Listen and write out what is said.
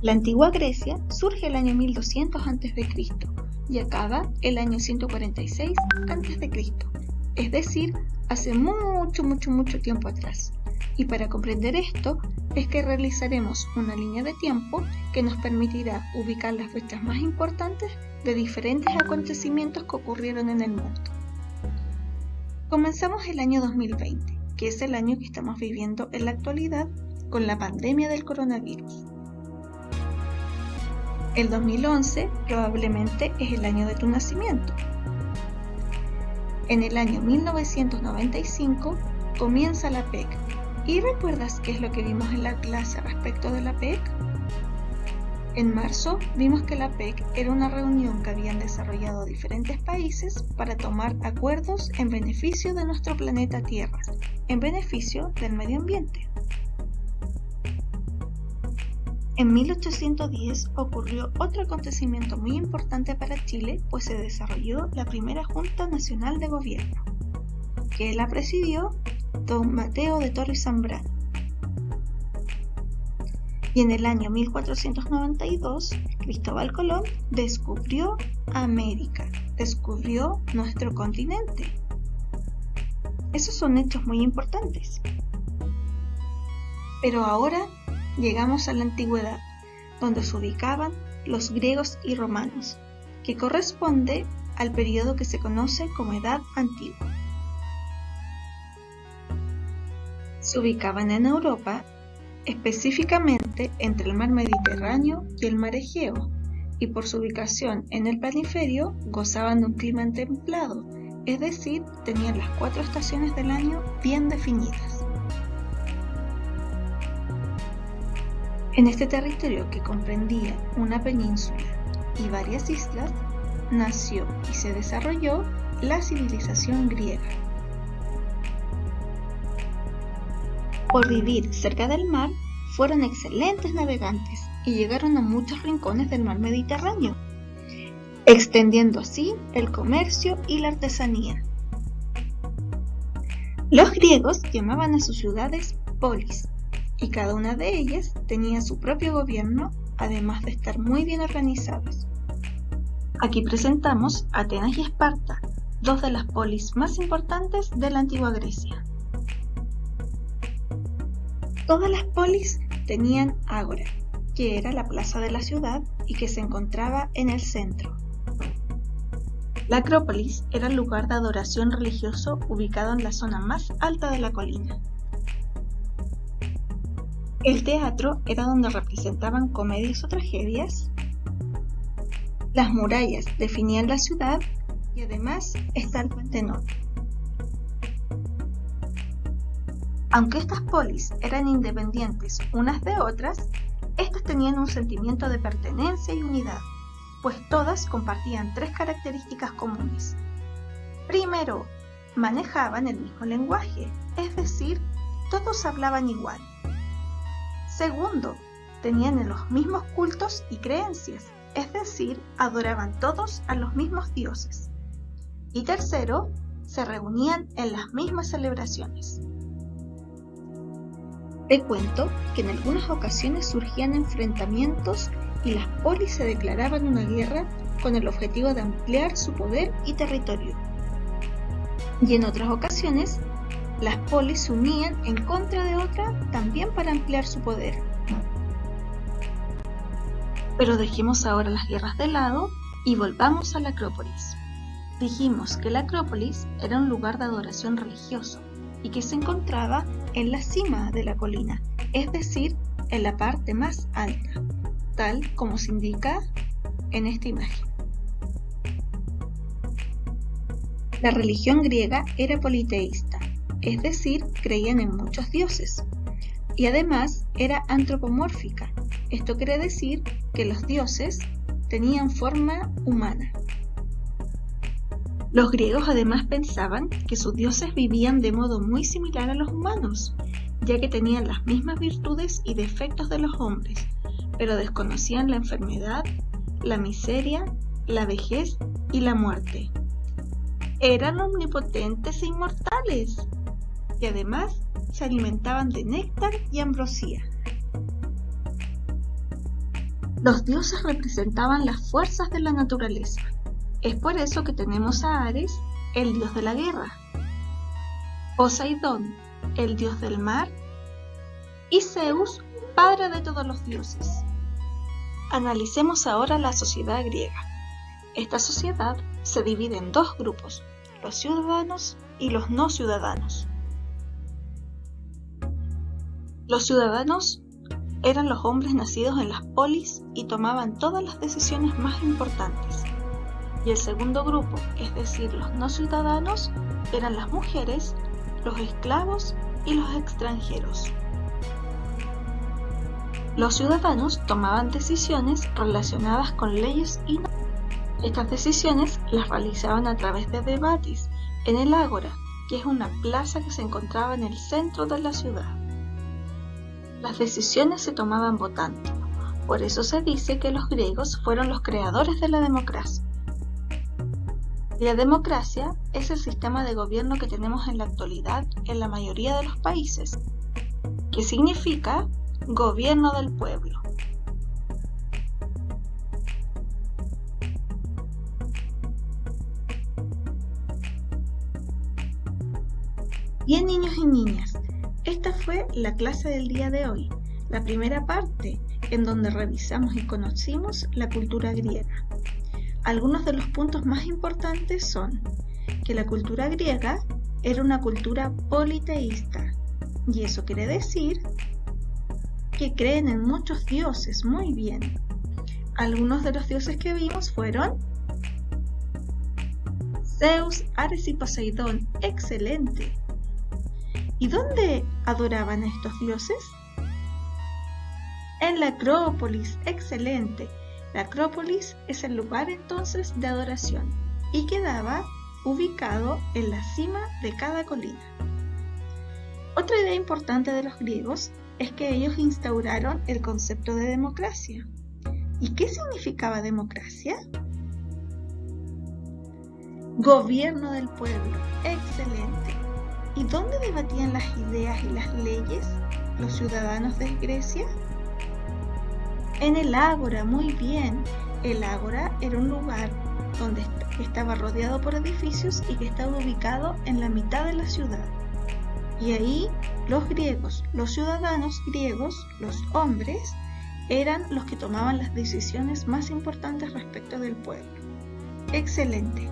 La antigua Grecia surge el año 1200 a.C. y acaba el año 146 a.C., es decir, hace mucho tiempo atrás. Y para comprender esto es que realizaremos una línea de tiempo que nos permitirá ubicar las fechas más importantes de diferentes acontecimientos que ocurrieron en el mundo. Comenzamos el año 2020, que es el año que estamos viviendo en la actualidad con la pandemia del coronavirus. El 2011 probablemente es el año de tu nacimiento. En el año 1995 comienza la PEC. ¿Y recuerdas qué es lo que vimos en la clase respecto de la PEC? En marzo vimos que la PEC era una reunión que habían desarrollado diferentes países para tomar acuerdos en beneficio de nuestro planeta Tierra, en beneficio del medio ambiente. En 1810 ocurrió otro acontecimiento muy importante para Chile, pues se desarrolló la primera Junta Nacional de Gobierno, que la presidió don Mateo de Torres Zambrano. Y en el año 1492, Cristóbal Colón descubrió América, descubrió nuestro continente. Esos son hechos muy importantes. Pero ahora llegamos a la antigüedad, donde se ubicaban los griegos y romanos, que corresponde al periodo que se conoce como Edad Antigua. Se ubicaban en Europa, específicamente entre el mar Mediterráneo y el mar Egeo, y por su ubicación en el planiferio gozaban de un clima templado, es decir, tenían las 4 estaciones del año bien definidas. En este territorio, que comprendía una península y varias islas, nació y se desarrolló la civilización griega. Por vivir cerca del mar, fueron excelentes navegantes y llegaron a muchos rincones del mar Mediterráneo, extendiendo así el comercio y la artesanía. Los griegos llamaban a sus ciudades polis, y cada una de ellas tenía su propio gobierno, además de estar muy bien organizadas. Aquí presentamos Atenas y Esparta, dos de las polis más importantes de la antigua Grecia. Todas las polis tenían ágora, que era la plaza de la ciudad y que se encontraba en el centro. La Acrópolis era el lugar de adoración religioso ubicado en la zona más alta de la colina. El teatro era donde representaban comedias o tragedias. Las murallas definían la ciudad y además está el Partenón. Aunque estas polis eran independientes unas de otras, estas tenían un sentimiento de pertenencia y unidad, pues todas compartían 3 características comunes. Primero, manejaban el mismo lenguaje, es decir, todos hablaban igual. Segundo, tenían los mismos cultos y creencias, es decir, adoraban todos a los mismos dioses. Y tercero, se reunían en las mismas celebraciones. Te cuento que en algunas ocasiones surgían enfrentamientos y las polis se declaraban una guerra con el objetivo de ampliar su poder y territorio. Y en otras ocasiones, las polis se unían en contra de otra también para ampliar su poder. Pero dejemos ahora las guerras de lado y volvamos a la Acrópolis. Dijimos que la Acrópolis era un lugar de adoración religioso y que se encontraba en la cima de la colina, es decir, en la parte más alta, tal como se indica en esta imagen. La religión griega era politeísta, es decir, creían en muchos dioses, y además era antropomórfica. Esto quiere decir que los dioses tenían forma humana. Los griegos además pensaban que sus dioses vivían de modo muy similar a los humanos, ya que tenían las mismas virtudes y defectos de los hombres, pero desconocían la enfermedad, la miseria, la vejez y la muerte. Eran omnipotentes e inmortales, y además se alimentaban de néctar y ambrosía. Los dioses representaban las fuerzas de la naturaleza. Es por eso que tenemos a Ares, el dios de la guerra, Poseidón, el dios del mar, y Zeus, padre de todos los dioses. Analicemos ahora la sociedad griega. Esta sociedad se divide en dos grupos, los ciudadanos y los no ciudadanos. Los ciudadanos eran los hombres nacidos en las polis y tomaban todas las decisiones más importantes. Y el segundo grupo, es decir, los no ciudadanos, eran las mujeres, los esclavos y los extranjeros. Los ciudadanos tomaban decisiones relacionadas con leyes y normas. Estas decisiones las realizaban a través de debates en el Ágora, que es una plaza que se encontraba en el centro de la ciudad. Las decisiones se tomaban votando, por eso se dice que los griegos fueron los creadores de la democracia. La democracia es el sistema de gobierno que tenemos en la actualidad en la mayoría de los países, que significa gobierno del pueblo. Bien, niños y niñas, esta fue la clase del día de hoy, la primera parte en donde revisamos y conocimos la cultura griega. Algunos de los puntos más importantes son que la cultura griega era una cultura politeísta, y eso quiere decir que creen en muchos dioses. Muy bien. Algunos de los dioses que vimos fueron Zeus, Ares y Poseidón. ¡Excelente! ¿Y dónde adoraban a estos dioses? En la Acrópolis. ¡Excelente! La Acrópolis es el lugar entonces de adoración y quedaba ubicado en la cima de cada colina. Otra idea importante de los griegos es que ellos instauraron el concepto de democracia. ¿Y qué significaba democracia? Gobierno del pueblo. ¡Excelente! ¿Y dónde debatían las ideas y las leyes los ciudadanos de Grecia? En el Ágora. Muy bien. El Ágora era un lugar donde estaba rodeado por edificios y que estaba ubicado en la mitad de la ciudad. Y ahí los griegos, los ciudadanos griegos, los hombres, eran los que tomaban las decisiones más importantes respecto del pueblo. Excelente.